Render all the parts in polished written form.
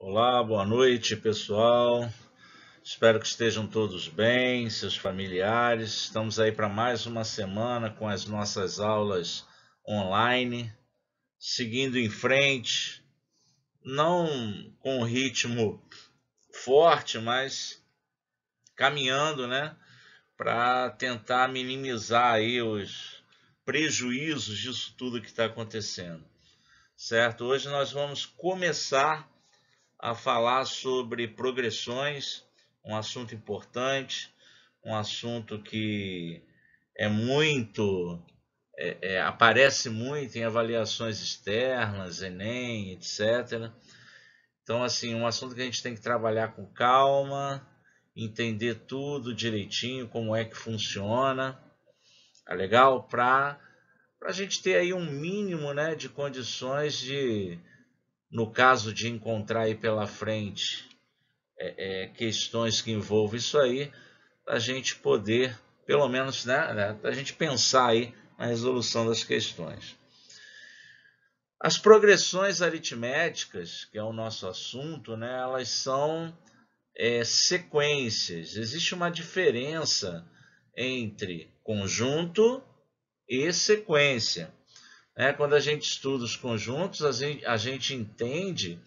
Olá, boa noite, pessoal. Espero que estejam todos bem, seus familiares. Estamos aí para mais uma semana com as nossas aulas online, seguindo em frente, não com um ritmo forte, mas caminhando, né, para tentar minimizar aí os prejuízos disso tudo que está acontecendo, certo? Hoje nós vamos começar a falar sobre progressões, um assunto importante, um assunto que é muito, aparece muito em avaliações externas, Enem, etc. Então, assim, um assunto que a gente tem que trabalhar com calma, entender tudo direitinho, como é que funciona, tá legal? Para a gente ter aí um mínimo, né, de condições de, no caso de encontrar aí pela frente questões que envolvem isso aí, a gente poder, pelo menos, né, a gente pensar aí na resolução das questões. As progressões aritméticas, que é o nosso assunto, né, elas são sequências. Existe uma diferença entre conjunto e sequência. Quando a gente estuda os conjuntos, a gente entende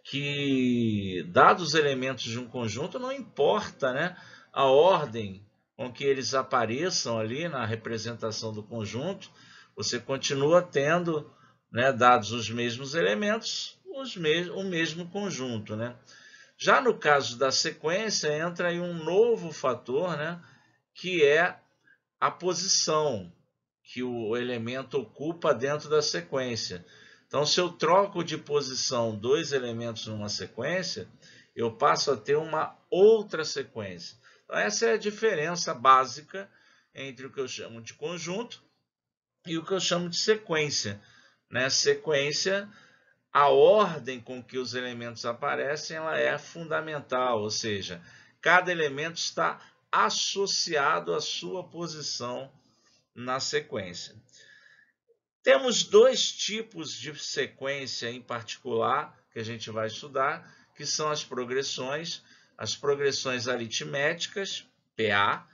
que, dados os elementos de um conjunto, não importa, né, a ordem com que eles apareçam ali na representação do conjunto, você continua tendo, né, dados os mesmos elementos, o mesmo conjunto, né? Já no caso da sequência, entra aí um novo fator, né, que é a posição que o elemento ocupa dentro da sequência. Então, se eu troco de posição dois elementos numa sequência, eu passo a ter uma outra sequência. Então, essa é a diferença básica entre o que eu chamo de conjunto e o que eu chamo de sequência. Sequência, a ordem com que os elementos aparecem, ela é fundamental, ou seja, cada elemento está associado à sua posição na sequência. Temos dois tipos de sequência em particular que a gente vai estudar, que são as progressões aritméticas, PA,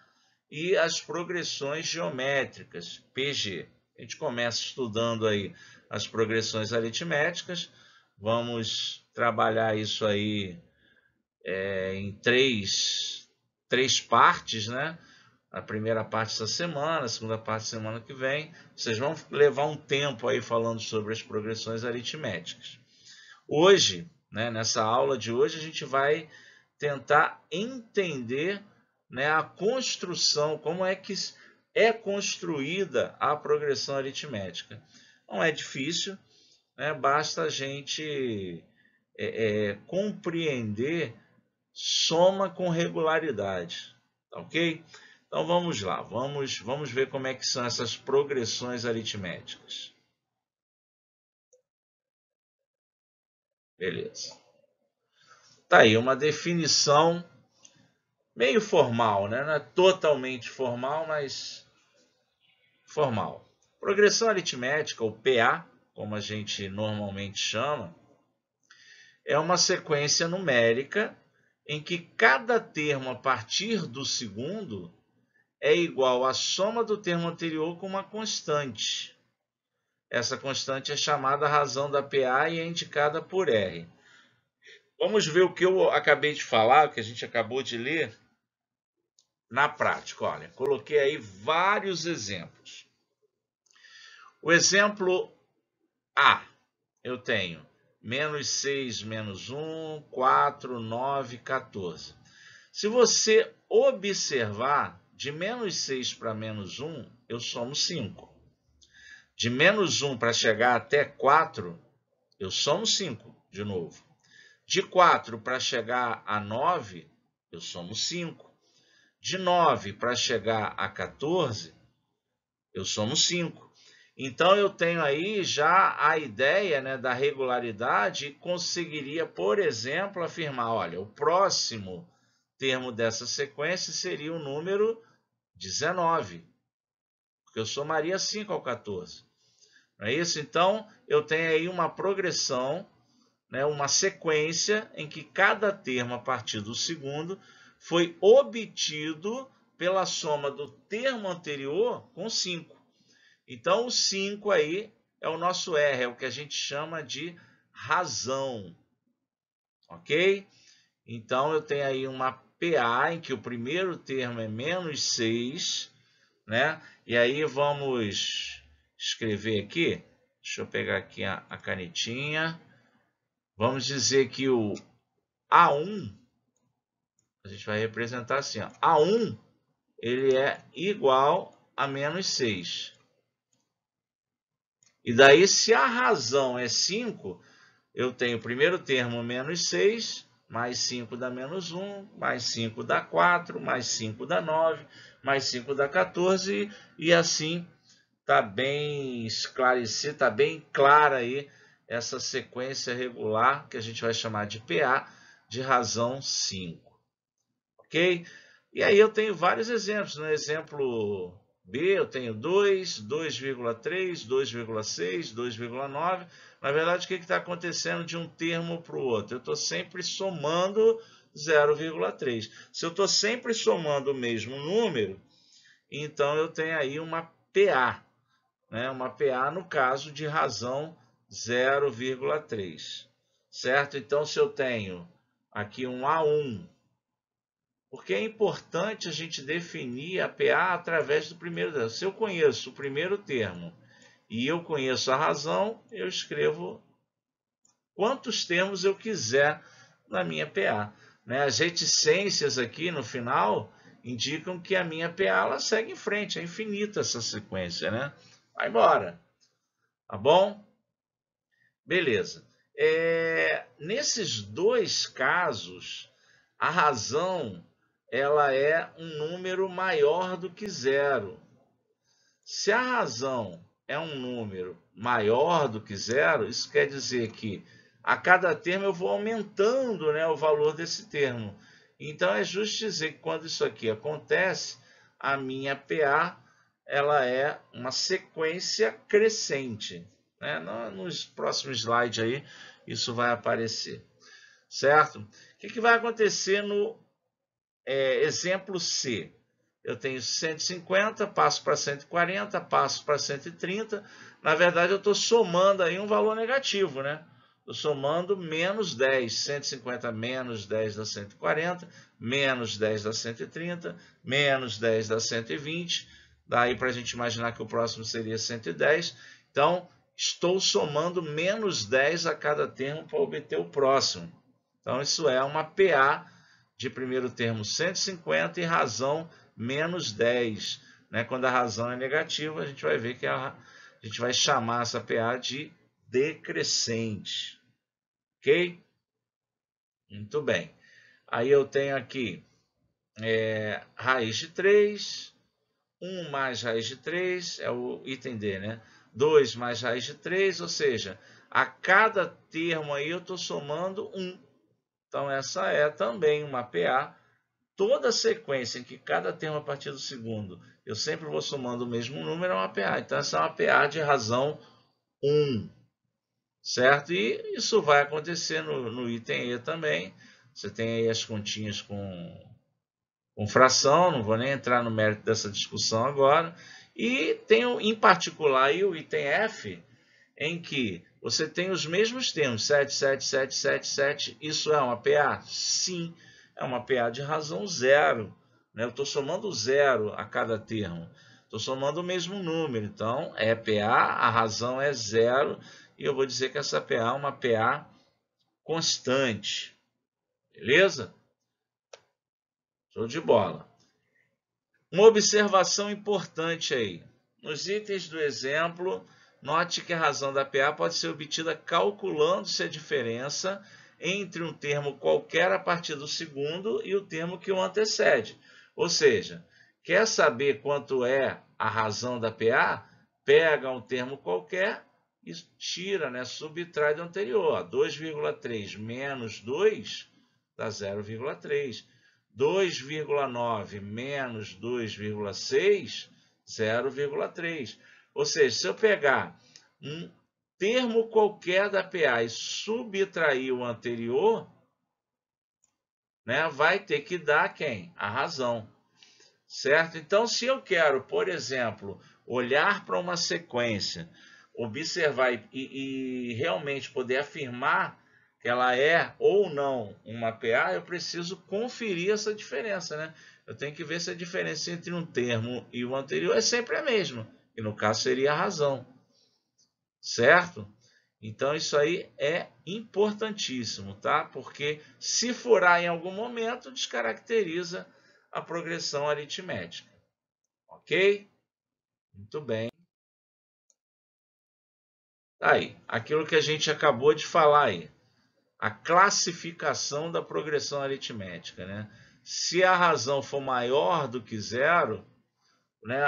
e as progressões geométricas, PG. A gente começa estudando aí as progressões aritméticas, vamos trabalhar isso aí em três partes, né? A primeira parte essa semana, a segunda parte semana que vem. Vocês vão levar um tempo aí falando sobre as progressões aritméticas. Hoje, né, nessa aula de hoje, a gente vai tentar entender, né, a construção, como é que é construída a progressão aritmética. Não é difícil, né, basta a gente compreender soma com regularidade, tá ok? Então vamos lá, vamos ver como é que são essas progressões aritméticas. Beleza. Tá aí uma definição meio formal, né? Não é totalmente formal, mas formal. Progressão aritmética, ou PA, como a gente normalmente chama, é uma sequência numérica em que cada termo a partir do segundo é igual à soma do termo anterior com uma constante. Essa constante é chamada razão da PA e é indicada por R. Vamos ver o que eu acabei de falar, o que a gente acabou de ler, na prática. Olha, coloquei aí vários exemplos. O exemplo A, eu tenho menos 6, menos 1, 4, 9, 14. Se você observar, de menos 6 para menos 1, eu somo 5. De menos 1 para chegar até 4, eu somo 5 de novo. De 4 para chegar a 9, eu somo 5. De 9 para chegar a 14, eu somo 5. Então, eu tenho aí já a ideia, né, da regularidade e conseguiria, por exemplo, afirmar, olha, o próximo termo dessa sequência seria o número 19, porque eu somaria 5 ao 14. Não é isso? Então, eu tenho aí uma progressão, né, uma sequência em que cada termo a partir do segundo foi obtido pela soma do termo anterior com 5. Então, o 5 aí é o nosso R, é o que a gente chama de razão. Ok? Então, eu tenho aí uma PA em que o primeiro termo é menos 6, né? E aí vamos escrever aqui. Deixa eu pegar aqui a canetinha. Vamos dizer que o A1, a gente vai representar assim, ó. A1, ele é igual a menos 6. E daí, se a razão é 5, eu tenho o primeiro termo menos 6, mais 5 dá menos 1, mais 5 dá 4, mais 5 dá 9, mais 5 dá 14, e assim está bem esclarecido, está bem clara aí essa sequência regular, que a gente vai chamar de PA, de razão 5. Ok? E aí eu tenho vários exemplos. No exemplo B, eu tenho 2, 2,3, 2,6, 2,9. Na verdade, o que está acontecendo de um termo para o outro? Eu estou sempre somando 0,3. Se eu estou sempre somando o mesmo número, então eu tenho aí uma PA, né? Uma PA no caso de razão 0,3. Certo? Então, se eu tenho aqui um A1, porque é importante a gente definir a PA através do primeiro termo. Se eu conheço o primeiro termo e eu conheço a razão, eu escrevo quantos termos eu quiser na minha PA. Né? As reticências aqui no final indicam que a minha PA ela segue em frente, é infinita essa sequência, né? Vai embora, tá bom? Beleza. Nesses dois casos, a razão ela é um número maior do que 0. Se a razão é um número maior do que 0, isso quer dizer que a cada termo eu vou aumentando, né, o valor desse termo. Então, é justo dizer que quando isso aqui acontece, a minha PA ela é uma sequência crescente. Né? Nos próximos slides aí, isso vai aparecer. Certo? O que vai acontecer no exemplo C? Eu tenho 150, passo para 140, passo para 130. Na verdade, eu estou somando aí um valor negativo, né? Estou somando menos 10. 150 menos 10 dá 140, menos 10 dá 130, menos 10 dá 120. Daí para a gente imaginar que o próximo seria 110. Então, estou somando menos 10 a cada termo para obter o próximo. Então, isso é uma PA de primeiro termo 150 e razão menos 10. Né? Quando a razão é negativa, a gente vai ver que a gente vai chamar essa PA de decrescente. Ok? Muito bem. Aí eu tenho aqui raiz de 3, 1 mais raiz de 3, é o item D, né? 2 mais raiz de 3, ou seja, a cada termo aí eu estou somando 1. Então, essa é também uma PA. Toda sequência em que cada termo a partir do segundo eu sempre vou somando o mesmo número é uma PA. Então, essa é uma PA de razão 1. Certo? E isso vai acontecer no item E também. Você tem aí as continhas com fração, não vou nem entrar no mérito dessa discussão agora. E tem em particular aí o item F, em que você tem os mesmos termos, 7, 7, 7, 7, 7. Isso é uma PA? Sim, é uma PA de razão 0. Né? Eu estou somando 0 a cada termo. Estou somando o mesmo número. Então, é PA, a razão é 0. E eu vou dizer que essa PA é uma PA constante. Beleza? Show de bola. Uma observação importante aí. Nos itens do exemplo, note que a razão da PA pode ser obtida calculando-se a diferença entre um termo qualquer a partir do segundo e o termo que o antecede. Ou seja, quer saber quanto é a razão da PA? Pega um termo qualquer e tira, né, subtrai do anterior. 2,3 menos 2 dá 0,3. 2,9 menos 2,6, 0,3. Ou seja, se eu pegar um termo qualquer da PA e subtrair o anterior, né, vai ter que dar quem? A razão. Certo? Então, se eu quero, por exemplo, olhar para uma sequência, observar e realmente poder afirmar que ela é ou não uma PA, eu preciso conferir essa diferença, né? Eu tenho que ver se a diferença entre um termo e o anterior é sempre a mesma, que no caso seria a razão, certo? Então isso aí é importantíssimo, tá? Porque se furar em algum momento, descaracteriza a progressão aritmética, ok? Muito bem. Aí, aquilo que a gente acabou de falar aí, a classificação da progressão aritmética, né? Se a razão for maior do que zero, né,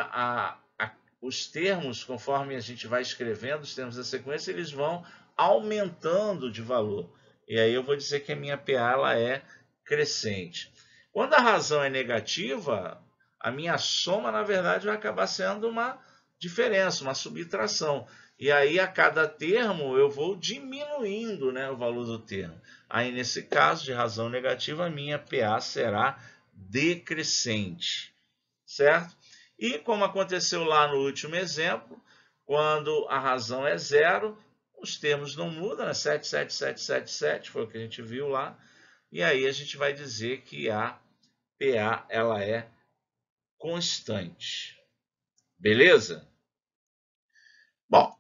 os termos, conforme a gente vai escrevendo os termos da sequência, eles vão aumentando de valor. E aí eu vou dizer que a minha PA ela é crescente. Quando a razão é negativa, a minha soma, na verdade, vai acabar sendo uma diferença, uma subtração. E aí, a cada termo, eu vou diminuindo, né, o valor do termo. Aí, nesse caso de razão negativa, a minha PA será decrescente, certo? E como aconteceu lá no último exemplo, quando a razão é zero, os termos não mudam, né? 77777 foi o que a gente viu lá. E aí a gente vai dizer que a PA ela é constante. Beleza? Bom,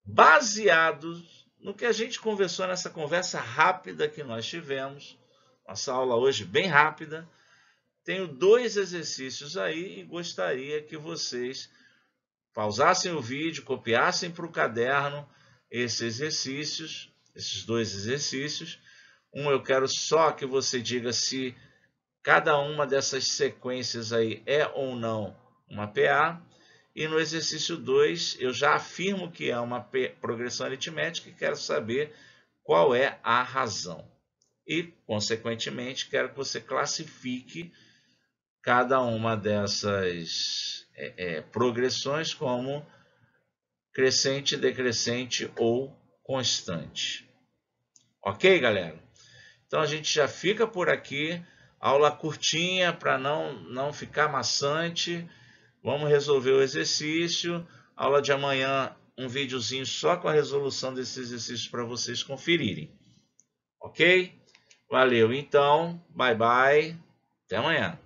baseado no que a gente conversou nessa conversa rápida que nós tivemos, nossa aula hoje bem rápida, tenho 2 exercícios aí e gostaria que vocês pausassem o vídeo, copiassem para o caderno esses exercícios, esses 2 exercícios. Eu quero só que você diga se cada uma dessas sequências aí é ou não uma PA. E no exercício 2, eu já afirmo que é uma progressão aritmética e quero saber qual é a razão. E, consequentemente, quero que você classifique cada uma dessas progressões como crescente, decrescente ou constante. Ok, galera? Então a gente já fica por aqui. Aula curtinha para não ficar maçante. Vamos resolver o exercício. Aula de amanhã, um videozinho só com a resolução desses exercícios para vocês conferirem. Ok? Valeu, então. Bye, bye. Até amanhã.